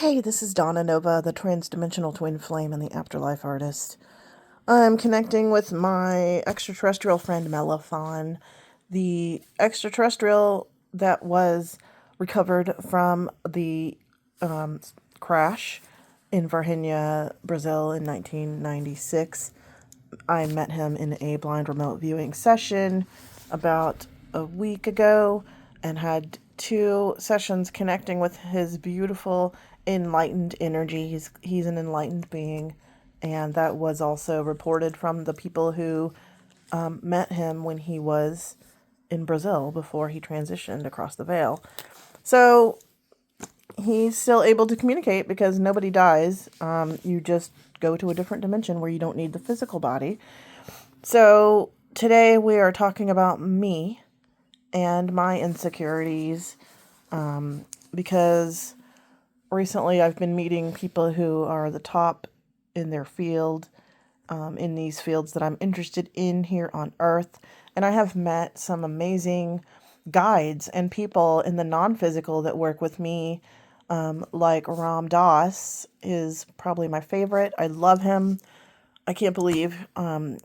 Hey, this is Donna Nova, the Transdimensional Twin Flame and the Afterlife Artist. I'm connecting with my extraterrestrial friend Melafon, the extraterrestrial that was recovered from the crash in Varginha, Brazil in 1996. I met him in a blind remote viewing session about a week ago and had two sessions connecting with his beautiful enlightened energy. He's an enlightened being, and that was also reported from the people who met him when he was in Brazil before he transitioned across the veil. So he's still able to communicate because nobody dies. You just go to a different dimension where you don't need the physical body. So today we are talking about me and my insecurities, because recently I've been meeting people who are the top in their field, in these fields that I'm interested in here on Earth. And I have met some amazing guides and people in the non-physical that work with me, like Ram Dass is probably my favorite. I love him. I can't believe, that's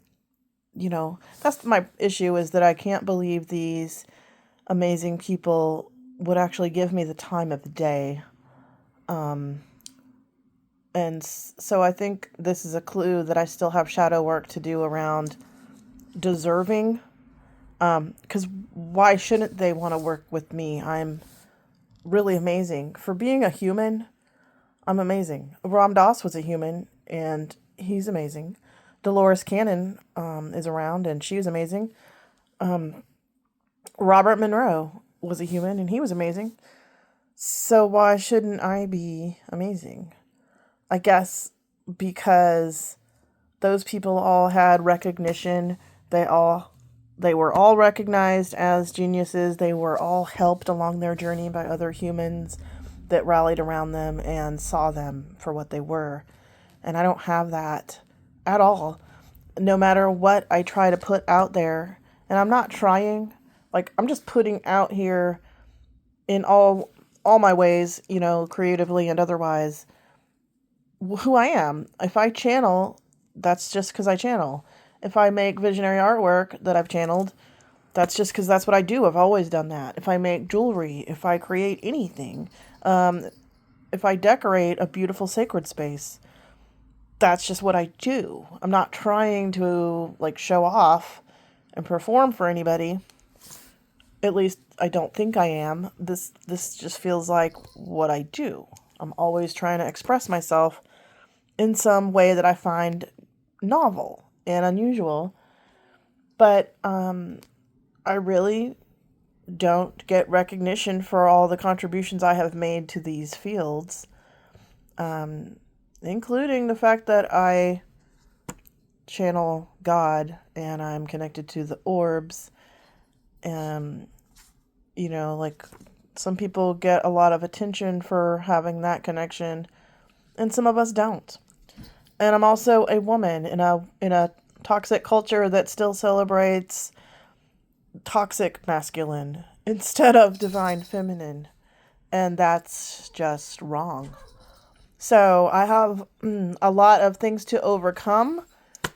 my issue, is that I can't believe these amazing people would actually give me the time of day. And so I think this is a clue that I still have shadow work to do around deserving. Because why shouldn't they want to work with me? I'm really amazing. For being a human, I'm amazing. Ram Dass was a human, and he's amazing. Dolores Cannon is around, and she's amazing. Robert Monroe was a human, and he was amazing. So why shouldn't I be amazing? I guess because those people all had recognition. They were all recognized as geniuses. They were all helped along their journey by other humans that rallied around them and saw them for what they were. And I don't have that at all. No matter what I try to put out there, and I'm not trying, I'm just putting out here in all my ways, creatively and otherwise, who I am. If I channel, that's just because I channel. If I make visionary artwork that I've channeled, that's just because that's what I do. I've always done that. If I make jewelry, if I create anything, if I decorate a beautiful sacred space, that's just what I do. I'm not trying to show off and perform for anybody. At least I don't think I am. This just feels like what I do. I'm always trying to express myself in some way that I find novel and unusual. But I really don't get recognition for all the contributions I have made to these fields, including the fact that I channel God and I'm connected to the orbs. Some people get a lot of attention for having that connection, and some of us don't. And I'm also a woman in a toxic culture that still celebrates toxic masculine instead of divine feminine, and that's just wrong. So I have a lot of things to overcome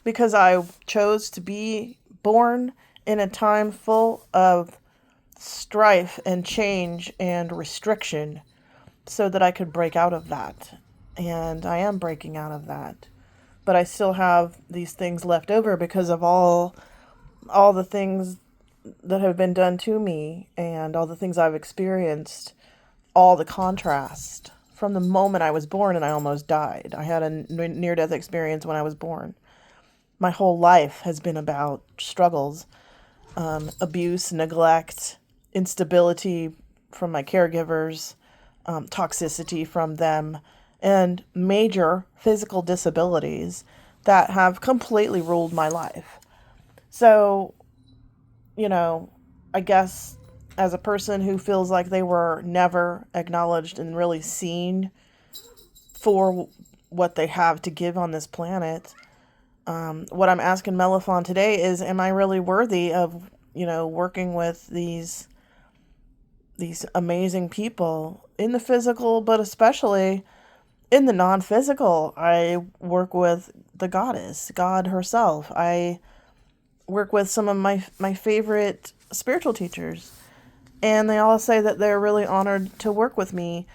because I chose to be born in a time full of strife and change and restriction so that I could break out of that. And I am breaking out of that. But I still have these things left over because of all the things that have been done to me and all the things I've experienced, all the contrast from the moment I was born and I almost died. I had a near-death experience when I was born. My whole life has been about struggles, abuse, neglect, instability from my caregivers, toxicity from them, and major physical disabilities that have completely ruled my life. So, I guess as a person who feels like they were never acknowledged and really seen for what they have to give on this planet, what I'm asking Melafon today is, am I really worthy of, working with these amazing people in the physical, but especially in the non-physical, I work with the goddess, God herself. I work with some of my favorite spiritual teachers, and they all say that they're really honored to work with me.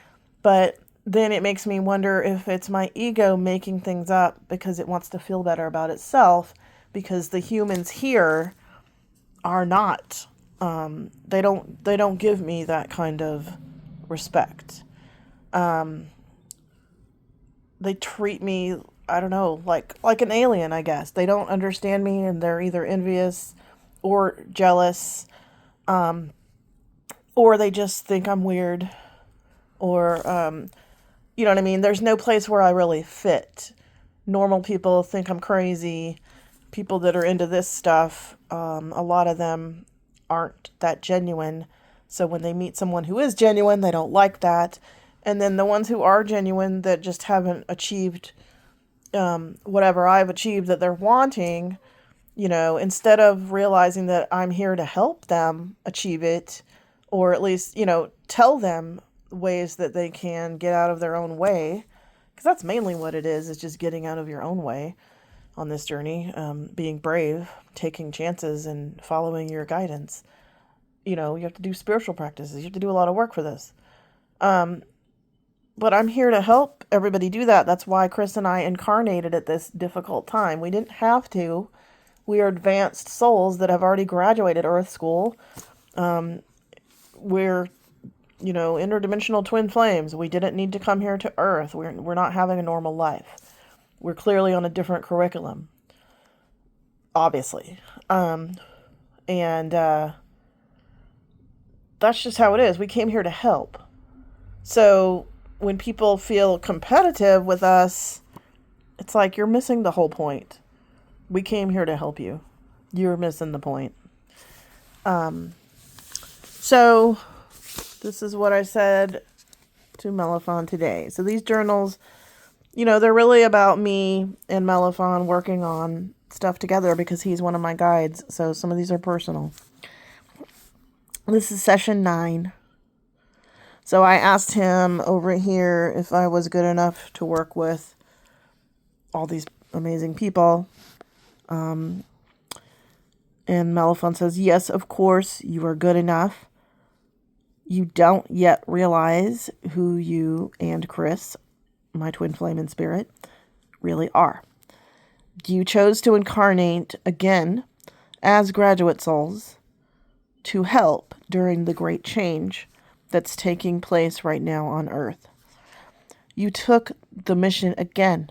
But then it makes me wonder if it's my ego making things up because it wants to feel better about itself, because the humans here are not. They don't give me that kind of respect. They treat me, I don't know, like an alien, I guess. They don't understand me, and they're either envious or jealous, or they just think I'm weird, or you know what I mean? There's no place where I really fit. Normal people think I'm crazy. People that are into this stuff, a lot of them aren't that genuine. So when they meet someone who is genuine, they don't like that. And then the ones who are genuine that just haven't achieved whatever I've achieved that they're wanting, instead of realizing that I'm here to help them achieve it, or at least, tell them ways that they can get out of their own way, because that's mainly what it is just getting out of your own way on this journey, being brave, taking chances, and following your guidance. You have to do spiritual practices. You have to do a lot of work for this. But I'm here to help everybody do that. That's why Chris and I incarnated at this difficult time. We didn't have to. We are advanced souls that have already graduated Earth School. We're, interdimensional twin flames. We didn't need to come here to Earth. We're not having a normal life. We're clearly on a different curriculum, obviously. And that's just how it is. We came here to help. So when people feel competitive with us, it's like you're missing the whole point. We came here to help you. You're missing the point. So this is what I said to Melafon today. So these journals, they're really about me and Melafon working on stuff together because he's one of my guides. So some of these are personal. This is session 9. So I asked him over here if I was good enough to work with all these amazing people. And Melafon says, yes, of course, you are good enough. You don't yet realize who you and Chris, my twin flame in spirit, really are. You chose to incarnate again as graduate souls to help during the great change that's taking place right now on Earth. You took the mission again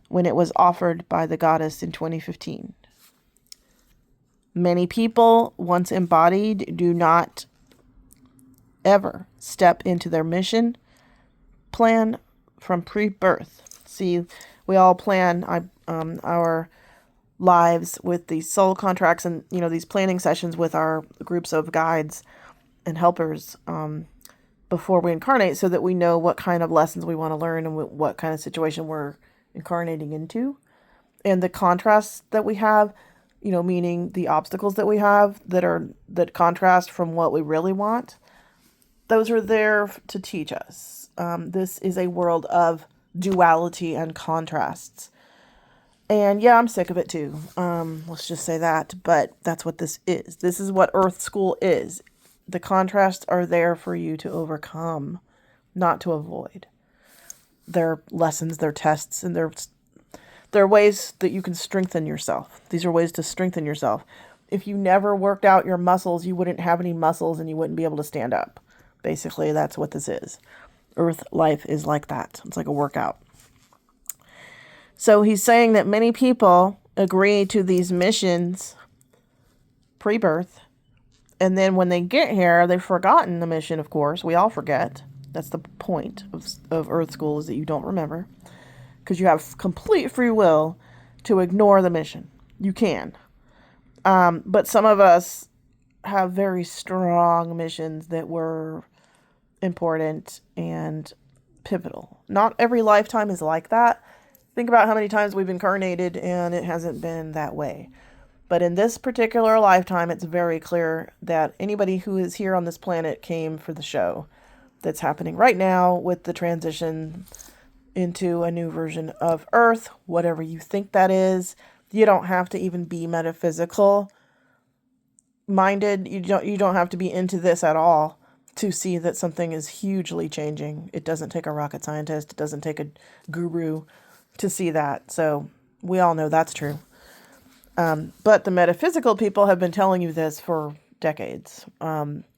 when it was offered by the goddess in 2015. Many people, once embodied, do not ever step into their mission plan from pre-birth. See, we all plan our lives with these soul contracts and, these planning sessions with our groups of guides and helpers before we incarnate, so that we know what kind of lessons we want to learn and what kind of situation we're incarnating into. And the contrasts that we have, meaning the obstacles that we have that contrast from what we really want, those are there to teach us. This is a world of duality and contrasts. And yeah, I'm sick of it too. Let's just say that. But that's what this is. This is what Earth School is. The contrasts are there for you to overcome, not to avoid. They're lessons, they're tests, and they're ways that you can strengthen yourself. These are ways to strengthen yourself. If you never worked out your muscles, you wouldn't have any muscles and you wouldn't be able to stand up. Basically, that's what this is. Earth life is like that. It's like a workout. So he's saying that many people agree to these missions pre-birth, and then when they get here, they've forgotten the mission, of course. We all forget. That's the point of Earth School, is that you don't remember. Because you have complete free will to ignore the mission. You can. But some of us have very strong missions that were important and pivotal. Not every lifetime is like that. Think about how many times we've incarnated and it hasn't been that way. But in this particular lifetime, it's very clear that anybody who is here on this planet came for the show that's happening right now with the transition into a new version of Earth, whatever you think that is. You don't have to even be metaphysical minded. You don't have to be into this at all to see that something is hugely changing. It doesn't take a rocket scientist. It doesn't take a guru to see that. So we all know that's true. But the metaphysical people have been telling you this for decades.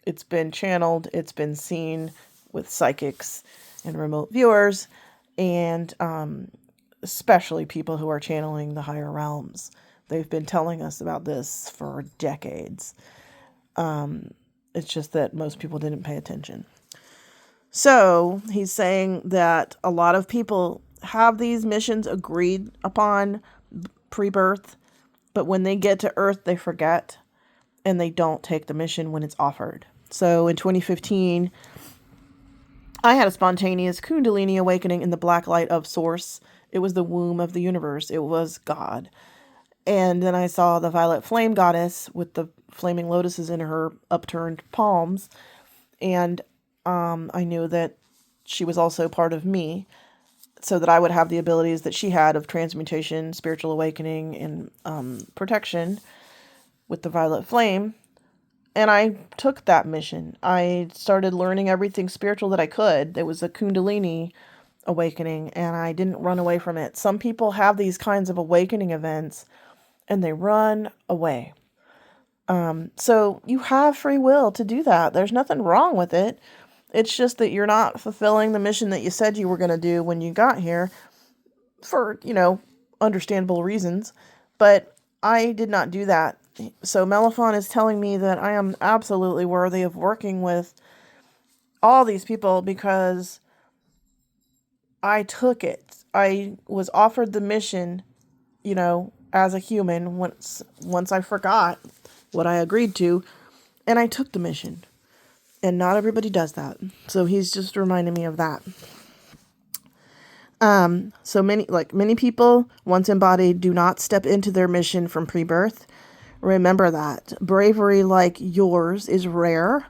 It's been channeled. It's been seen with psychics and remote viewers, and especially people who are channeling the higher realms. They've been telling us about this for decades. It's just that most people didn't pay attention. So he's saying that a lot of people have these missions agreed upon pre-birth, but when they get to Earth, they forget and they don't take the mission when it's offered. So in 2015, I had a spontaneous Kundalini awakening in the black light of Source. It was the womb of the universe. It was God. And then I saw the violet flame goddess with the flaming lotuses in her upturned palms. And I knew that she was also part of me, so that I would have the abilities that she had of transmutation, spiritual awakening, and protection with the violet flame. And I took that mission. I started learning everything spiritual that I could. It was a Kundalini awakening, and I didn't run away from it. Some people have these kinds of awakening events, and they run away. So you have free will to do that. There's nothing wrong with it. It's just that you're not fulfilling the mission that you said you were going to do when you got here for, understandable reasons. But I did not do that. So Melafon is telling me that I am absolutely worthy of working with all these people because I took it. I was offered the mission, as a human once I forgot what I agreed to, and I took the mission. And not everybody does that. So he's just reminding me of that. So many people, once embodied, do not step into their mission from pre-birth. Remember that. Bravery like yours is rare.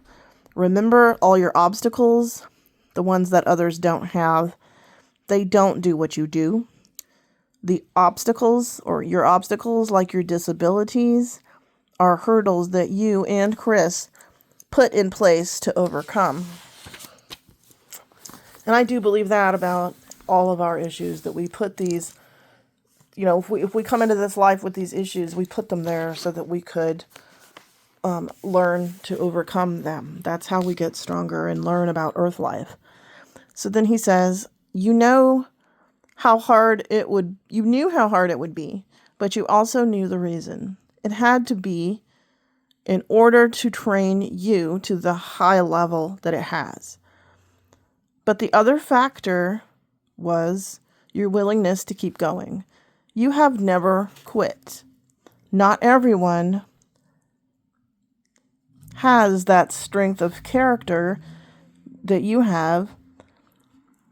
Remember all your obstacles, the ones that others don't have. They don't do what you do. The obstacles, or your obstacles, like your disabilities, are hurdles that you and Chris put in place to overcome. And I do believe that about all of our issues, that we put these, if we come into this life with these issues, we put them there so that we could learn to overcome them. That's how we get stronger and learn about Earth life. So then he says, you knew how hard it would be, but you also knew the reason. It had to be in order to train you to the high level that it has. But the other factor was your willingness to keep going. You have never quit. Not everyone has that strength of character that you have.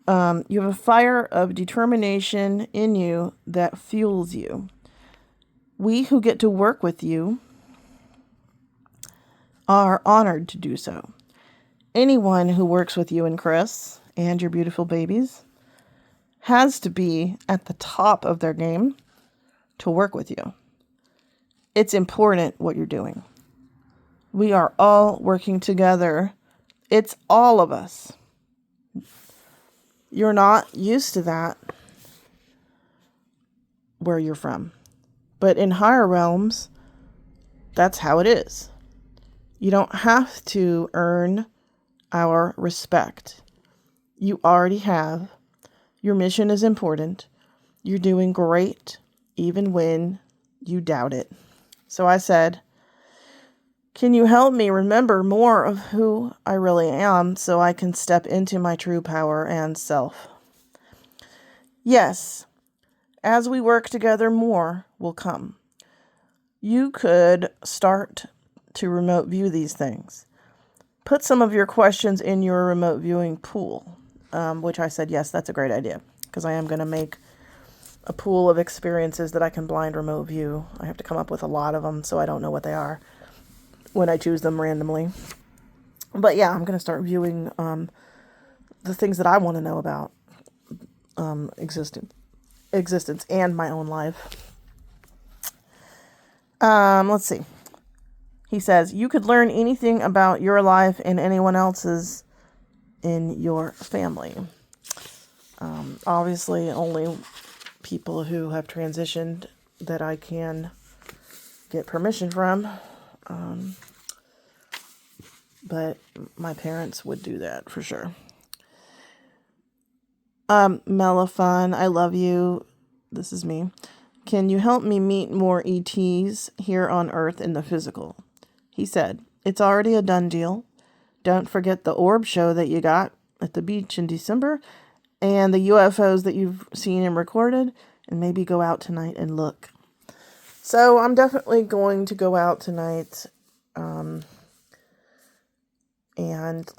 You have a fire of determination in you that fuels you. We who get to work with you are honored to do so. Anyone who works with you and Chris and your beautiful babies has to be at the top of their game to work with you. It's important what you're doing. We are all working together. It's all of us. You're not used to that where you're from. But in higher realms, that's how it is. You don't have to earn our respect. You already have. Your mission is important. You're doing great, even when you doubt it. So I said, can you help me remember more of who I really am so I can step into my true power and self? Yes, as we work together, more will come. You could start to remote view these things. Put some of your questions in your remote viewing pool, which I said, yes, that's a great idea, because I am going to make a pool of experiences that I can blind remote view. I have to come up with a lot of them, so I don't know what they are when I choose them randomly. But yeah, I'm going to start viewing the things that I want to know about. existence and my own life. Let's see. He says, you could learn anything about your life and anyone else's in your family. Obviously, only people who have transitioned that I can get permission from. But my parents would do that for sure. Melafon, I love you. This is me. Can you help me meet more ETs here on Earth in the physical? He said, it's already a done deal. Don't forget the orb show that you got at the beach in December and the UFOs that you've seen and recorded, and maybe go out tonight and look. So I'm definitely going to go out tonight and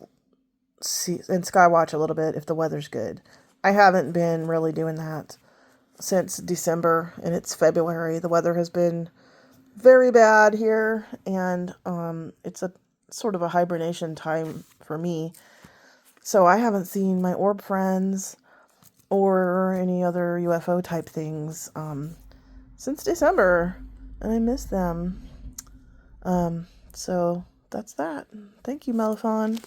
see and sky watch a little bit if the weather's good. I haven't been really doing that since December, and it's February. The weather has been very bad here, and it's a sort of a hibernation time for me. So I haven't seen my orb friends or any other UFO type things since December, and I miss them. So that's that. Thank you, Melafon.